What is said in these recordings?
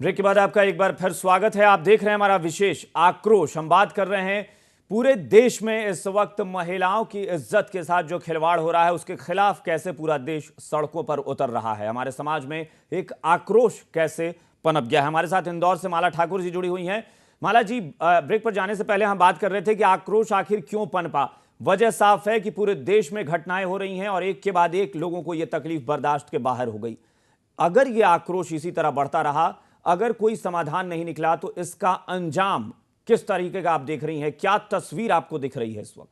Break के बाद आपका एक बार फिर स्वागत है। आप देख रहे हैं हमारा विशेष आक्रोश। हम बात कर रहे हैं पूरे देश में इस वक्त महिलाओं की इज्जत के साथ जो खिलवाड़ हो रहा है उसके खिलाफ कैसे पूरा देश सड़कों पर उतर रहा है। हमारे समाज में एक आक्रोश कैसे पनप गया है। हमारे साथ इंदौर से माला ठाकुर जी जुड़ी हुई हैं। माला जी, ब्रेक पर जाने से पहले हम बात कर रहे थे कि आक्रोश आखिर क्यों पनपा। वजह साफ है कि पूरे देश में घटनाएं हो रही हैं और एक के बाद एक लोगों को यह तकलीफ बर्दाश्त के बाहर हो गई। अगर यह आक्रोश इसी तरह बढ़ता रहा, अगर कोई समाधान नहीं निकला, तो इसका अंजाम किस तरीके का आप देख रही हैं? क्या तस्वीर आपको दिख रही है इस वक्त?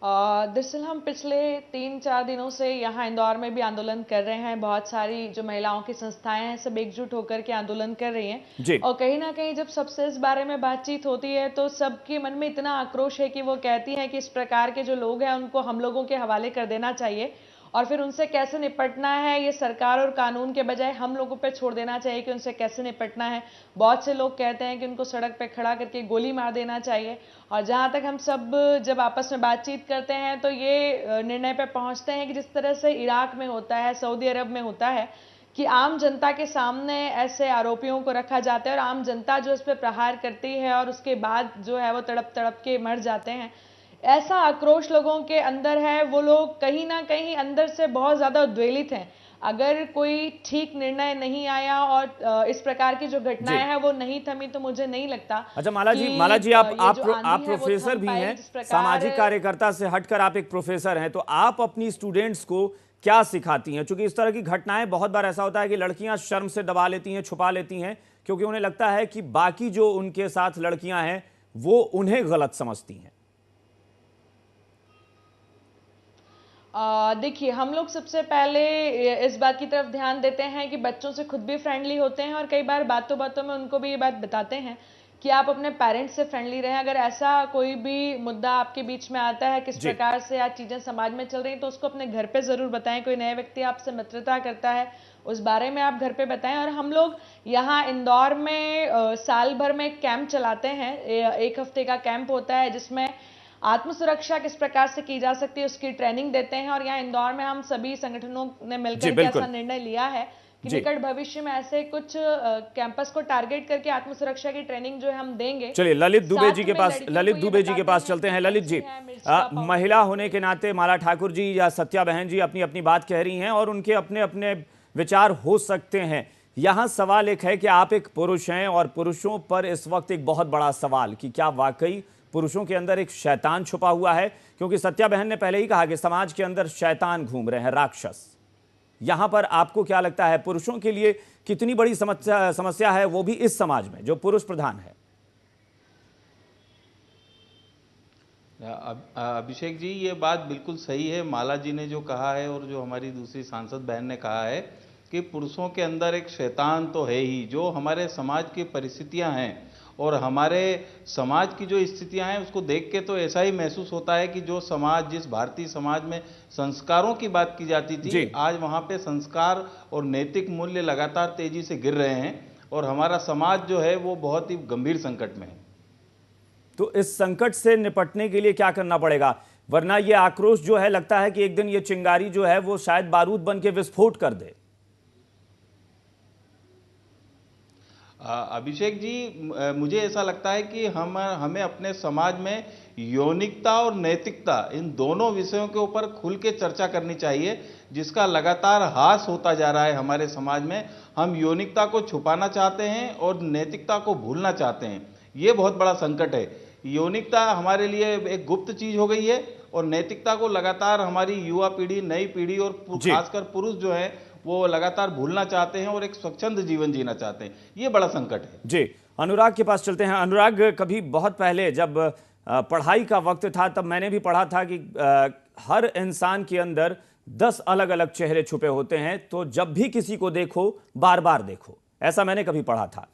दरअसल हम पिछले 3-4 दिनों से यहाँ इंदौर में भी आंदोलन कर रहे हैं। बहुत सारी जो महिलाओं की संस्थाएं हैं सब एकजुट होकर के आंदोलन कर रही हैं जी। और कहीं ना कहीं जब सबसे इस बारे में बातचीत होती है तो सबके मन में इतना आक्रोश है कि वो कहती हैं कि इस प्रकार के जो लोग हैं उनको हम लोगों के हवाले कर देना चाहिए और फिर उनसे कैसे निपटना है ये सरकार और कानून के बजाय हम लोगों पे छोड़ देना चाहिए कि उनसे कैसे निपटना है। बहुत से लोग कहते हैं कि उनको सड़क पे खड़ा करके गोली मार देना चाहिए। और जहाँ तक हम सब जब आपस में बातचीत करते हैं तो ये निर्णय पे पहुँचते हैं कि जिस तरह से इराक में होता है, सऊदी अरब में होता है कि आम जनता के सामने ऐसे आरोपियों को रखा जाता है और आम जनता जो इस पर प्रहार करती है और उसके बाद जो है वो तड़प तड़प के मर जाते हैं। ऐसा आक्रोश लोगों के अंदर है। वो लोग कहीं ना कहीं अंदर से बहुत ज़्यादा उद्वेलित हैं। अगर कोई ठीक निर्णय नहीं आया और इस प्रकार की जो घटनाएं हैं वो नहीं थमी तो मुझे नहीं लगता। अच्छा माला जी, आप प्रोफेसर भी हैं, सामाजिक कार्यकर्ता से हटकर आप एक प्रोफेसर हैं, तो आप अपनी स्टूडेंट्स को क्या सिखाती हैं? क्योंकि इस तरह की घटनाएं बहुत बार ऐसा होता है कि लड़कियां शर्म से दबा लेती हैं, छुपा लेती हैं, क्योंकि उन्हें लगता है कि बाकी जो उनके साथ लड़कियां हैं वो उन्हें गलत समझती हैं। देखिए, हम लोग सबसे पहले इस बात की तरफ ध्यान देते हैं कि बच्चों से खुद भी फ्रेंडली होते हैं और कई बार बातों बातों में उनको भी ये बात बताते हैं कि आप अपने पेरेंट्स से फ्रेंडली रहें। अगर ऐसा कोई भी मुद्दा आपके बीच में आता है, किस प्रकार से आज चीज़ें समाज में चल रही हैं, तो उसको अपने घर पे ज़रूर बताएं। कोई नया व्यक्ति आपसे मित्रता करता है उस बारे में आप घर पे बताएं। और हम लोग यहाँ इंदौर में साल भर में एक कैंप चलाते हैं। 1 हफ्ते का कैंप होता है जिसमें आत्म सुरक्षा किस प्रकार से की जा सकती है उसकी ट्रेनिंग देते हैं। और यहाँ इंदौर में हम सभी संगठनों ने मिलकर के ऐसा निर्णय लिया है कि निकट भविष्य में ऐसे कुछ कैंपस को टारगेट करके आत्म सुरक्षा की ट्रेनिंग जो है हम देंगे। चलिए ललित दुबे जी के पास चलते हैं। ललित जी, महिला होने के नाते माला ठाकुर जी या सत्या बहन जी अपनी अपनी बात कह रही हैं और उनके अपने अपने विचार हो सकते हैं। यहां सवाल एक है कि आप एक पुरुष हैं और पुरुषों पर इस वक्त एक बहुत बड़ा सवाल कि क्या वाकई पुरुषों के अंदर एक शैतान छुपा हुआ है? क्योंकि सत्या बहन ने पहले ही कहा कि समाज के अंदर शैतान घूम रहे हैं, राक्षस। यहां पर आपको क्या लगता है पुरुषों के लिए कितनी बड़ी समस्या है, वो भी इस समाज में जो पुरुष प्रधान है? अभिषेक जी, ये बात बिल्कुल सही है। माला जी ने जो कहा है और जो हमारी दूसरी सांसद बहन ने कहा है कि पुरुषों के अंदर एक शैतान तो है ही। जो हमारे समाज की परिस्थितियां हैं और हमारे समाज की जो स्थितियां हैं उसको देख के तो ऐसा ही महसूस होता है कि जो समाज, जिस भारतीय समाज में संस्कारों की बात की जाती थी, आज वहां पे संस्कार और नैतिक मूल्य लगातार तेजी से गिर रहे हैं और हमारा समाज जो है वो बहुत ही गंभीर संकट में है। तो इस संकट से निपटने के लिए क्या करना पड़ेगा? वरना ये आक्रोश जो है, लगता है कि एक दिन ये चिंगारी जो है वो शायद बारूद बन के विस्फोट कर दे। अभिषेक जी, मुझे ऐसा लगता है कि हमें अपने समाज में यौनिकता और नैतिकता, इन दोनों विषयों के ऊपर खुल के चर्चा करनी चाहिए, जिसका लगातार ह्रास होता जा रहा है हमारे समाज में। हम यौनिकता को छुपाना चाहते हैं और नैतिकता को भूलना चाहते हैं। ये बहुत बड़ा संकट है। यौनिकता हमारे लिए एक गुप्त चीज हो गई है और नैतिकता को लगातार हमारी युवा पीढ़ी, नई पीढ़ी और खासकर पुरुष जो है वो लगातार भूलना चाहते हैं और एक स्वच्छंद जीवन जीना चाहते हैं। ये बड़ा संकट है। जी, अनुराग के पास चलते हैं। अनुराग, कभी बहुत पहले जब पढ़ाई का वक्त था तब मैंने भी पढ़ा था कि हर इंसान के अंदर 10 अलग अलग चेहरे छुपे होते हैं, तो जब भी किसी को देखो बार बार देखो, ऐसा मैंने कभी पढ़ा था।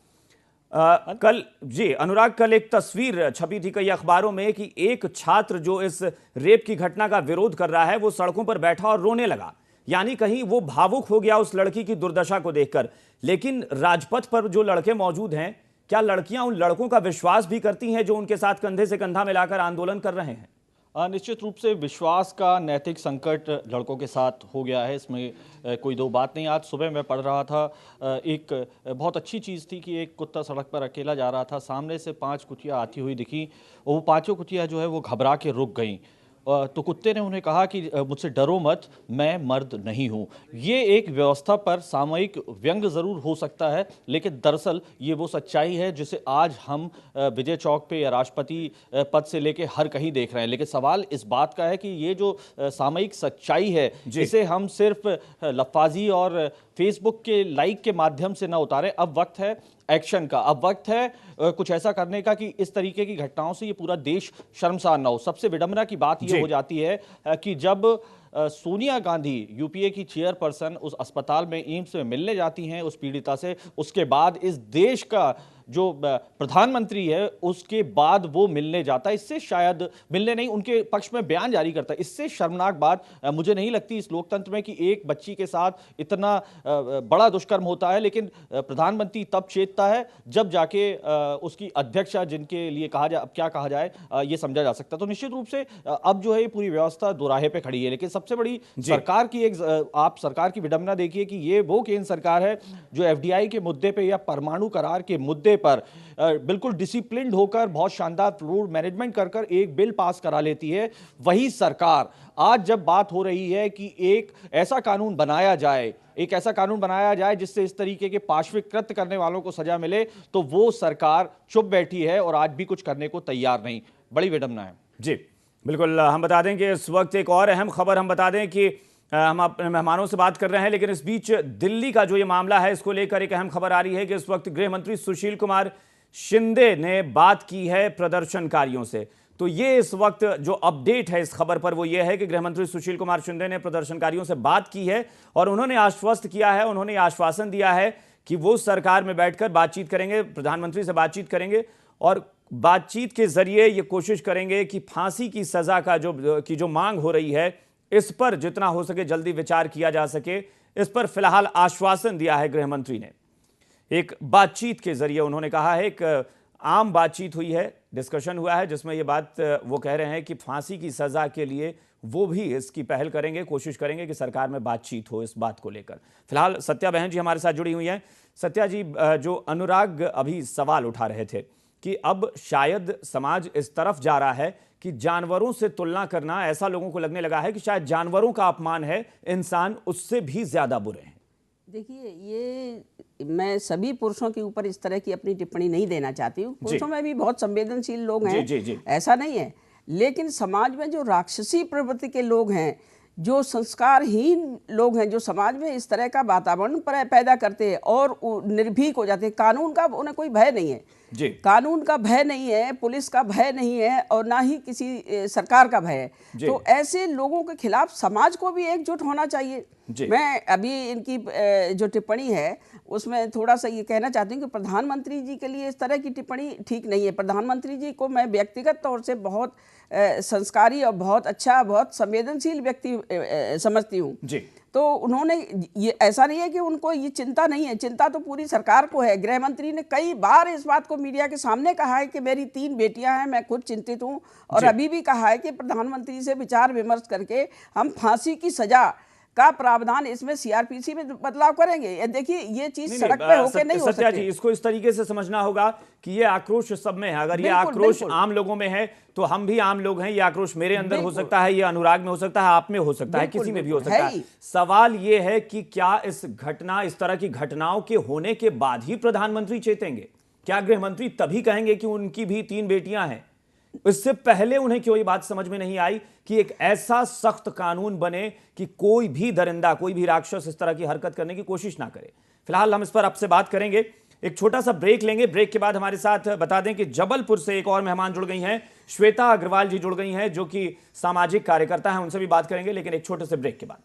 कल एक तस्वीर छपी थी कई अखबारों में कि एक छात्र जो इस रेप की घटना का विरोध कर रहा है वो सड़कों पर बैठा और रोने लगा, यानी कहीं वो भावुक हो गया उस लड़की की दुर्दशा को देखकर। लेकिन राजपथ पर जो लड़के मौजूद हैं, क्या लड़कियां उन लड़कों का विश्वास भी करती हैं जो उनके साथ कंधे से कंधा मिलाकर आंदोलन कर रहे हैं? निश्चित रूप से विश्वास का नैतिक संकट लड़कों के साथ हो गया है, इसमें कोई दो बात नहीं। आज सुबह मैं पढ़ रहा था, एक बहुत अच्छी चीज़ थी कि एक कुत्ता सड़क पर अकेला जा रहा था, सामने से 5 कुतियाँ आती हुई दिखी और वो 5 कुतियाँ जो है वो घबरा के रुक गईं। तो कुत्ते ने उन्हें कहा कि मुझसे डरो मत, मैं मर्द नहीं हूँ। ये एक व्यवस्था पर सामयिक व्यंग ज़रूर हो सकता है, लेकिन दरअसल ये वो सच्चाई है जिसे आज हम विजय चौक पे या राष्ट्रपति पद से लेके हर कहीं देख रहे हैं। लेकिन सवाल इस बात का है कि ये जो सामयिक सच्चाई है, इसे हम सिर्फ लफाजी और फेसबुक के लाइक के माध्यम से ना उतारें। अब वक्त है एक्शन का, अब वक्त है कुछ ऐसा करने का कि इस तरीके की घटनाओं से ये पूरा देश शर्मसार ना हो। सबसे विडंबना की बात ये हो जाती है कि जब सोनिया गांधी यूपीए की चेयरपर्सन उस अस्पताल में, एम्स में मिलने जाती हैं उस पीड़िता से, उसके बाद इस देश का जो प्रधानमंत्री है उसके बाद वो मिलने जाता है, इससे शायद मिलने नहीं, उनके पक्ष में बयान जारी करता है। इससे शर्मनाक बात मुझे नहीं लगती इस लोकतंत्र में कि एक बच्ची के साथ इतना बड़ा दुष्कर्म होता है। लेकिन प्रधानमंत्री तब चेतता है जब जाके उसकी अध्यक्षा, जिनके लिए कहा जाए, अब क्या कहा जाए, ये समझा जा सकता। तो निश्चित रूप से अब जो है ये पूरी व्यवस्था दोराहे पे खड़ी है। लेकिन सबसे बड़ी सरकार की आप सरकार की विडंबना देखिए कि ये वो केंद्र सरकार है जो एफडीआई के मुद्दे पे या परमाणु करार के मुद्दे पर बिल्कुल डिसिप्लिन्ड होकर, बहुत शानदार फ्लूइड मैनेजमेंट कर एक बिल पास करा लेती है। वही सरकार आज जब बात हो रही है कि एक ऐसा कानून बनाया जाए जिससे इस तरीके के पाशविक कृत्य करने वालों को सजा मिले, तो वो सरकार चुप बैठी है और आज भी कुछ करने को तैयार नहीं। बड़ी विडंबना है। जी बिल्कुल। हम बता दें कि इस वक्त एक और अहम खबर हम बता दें कि हम अपने मेहमानों से बात कर रहे हैं, लेकिन इस बीच दिल्ली का जो ये मामला है इसको लेकर एक अहम खबर आ रही है कि इस वक्त गृह मंत्री सुशील कुमार शिंदे ने बात की है प्रदर्शनकारियों से। तो ये इस वक्त जो अपडेट है इस खबर पर वो ये है कि गृह मंत्री सुशील कुमार शिंदे ने प्रदर्शनकारियों से बात की है और उन्होंने आश्वस्त किया है, उन्होंने आश्वासन दिया है कि वो सरकार में बैठकर बातचीत करेंगे, प्रधानमंत्री से बातचीत करेंगे और बातचीत के जरिए ये कोशिश करेंगे कि फांसी की सजा का जो मांग हो रही है इस पर जितना हो सके जल्दी विचार किया जा सके। इस पर फिलहाल आश्वासन दिया है गृह मंत्री ने। एक बातचीत के जरिए उन्होंने कहा है, एक आम बातचीत हुई है, डिस्कशन हुआ है जिसमें ये बात वो कह रहे हैं कि फांसी की सजा के लिए वो भी इसकी पहल करेंगे, कोशिश करेंगे कि सरकार में बातचीत हो इस बात को लेकर। फिलहाल सत्या बहन जी हमारे साथ जुड़ी हुई हैं। सत्या जी, जो अनुराग अभी सवाल उठा रहे थे कि अब शायद समाज इस तरफ जा रहा है कि जानवरों से तुलना करना, ऐसा लोगों को लगने लगा है कि शायद जानवरों का अपमान है, इंसान उससे भी ज्यादा बुरे हैं। देखिए, ये मैं सभी पुरुषों के ऊपर इस तरह की अपनी टिप्पणी नहीं देना चाहती हूँ। पुरुषों में भी बहुत संवेदनशील लोग हैं, जी। ऐसा नहीं है। लेकिन समाज में जो राक्षसी प्रवृत्ति के लोग हैं, जो संस्कारहीन लोग हैं, जो समाज में इस तरह का वातावरण पैदा करते हैं और निर्भीक हो जाते हैं, कानून का उन्हें कोई भय नहीं है जी। कानून का भय नहीं है, पुलिस का भय नहीं है और ना ही किसी सरकार का भय है। तो ऐसे लोगों के खिलाफ समाज को भी एकजुट होना चाहिए। मैं अभी इनकी जो टिप्पणी है उसमें थोड़ा सा ये कहना चाहती हूँ कि प्रधानमंत्री जी के लिए इस तरह की टिप्पणी ठीक नहीं है। प्रधानमंत्री जी को मैं व्यक्तिगत तौर से बहुत संस्कारी और बहुत अच्छा, बहुत संवेदनशील व्यक्ति समझती हूँ। तो उन्होंने ये, ऐसा नहीं है कि उनको ये चिंता नहीं है, चिंता तो पूरी सरकार को है। गृह मंत्री ने कई बार इस बात को मीडिया के सामने कहा है कि मेरी 3 बेटियां हैं, मैं खुद चिंतित हूं, और अभी भी कहा है कि प्रधानमंत्री से विचार विमर्श करके हम फांसी की सजा का प्रावधान इसमें सीआरपीसी में बदलाव करेंगे। देखिए, ये चीज सड़क पे होके नहीं हो सकती। सत्या जी, इसको इस तरीके से समझना होगा कि ये आक्रोश सब में है। अगर ये आक्रोश आम लोगों में है तो हम भी आम लोग हैं। ये आक्रोश मेरे अंदर हो सकता है, ये अनुराग में हो सकता है, आप में हो सकता है, किसी में भी हो सकता है। सवाल ये है कि क्या इस तरह की घटनाओं के होने के बाद ही प्रधानमंत्री चेतेंगे? क्या गृह मंत्री तभी कहेंगे कि उनकी भी 3 बेटियां हैं? इससे पहले उन्हें क्यों ये बात समझ में नहीं आई कि एक ऐसा सख्त कानून बने कि कोई भी दरिंदा, कोई भी राक्षस इस तरह की हरकत करने की कोशिश ना करे? फिलहाल हम इस पर आपसे बात करेंगे, एक छोटा सा ब्रेक लेंगे। ब्रेक के बाद हमारे साथ बता दें कि जबलपुर से एक और मेहमान जुड़ गई हैं, श्वेता अग्रवाल जी जुड़ गई हैं, जो कि सामाजिक कार्यकर्ता हैं, उनसे भी बात करेंगे, लेकिन एक छोटे से ब्रेक के बाद।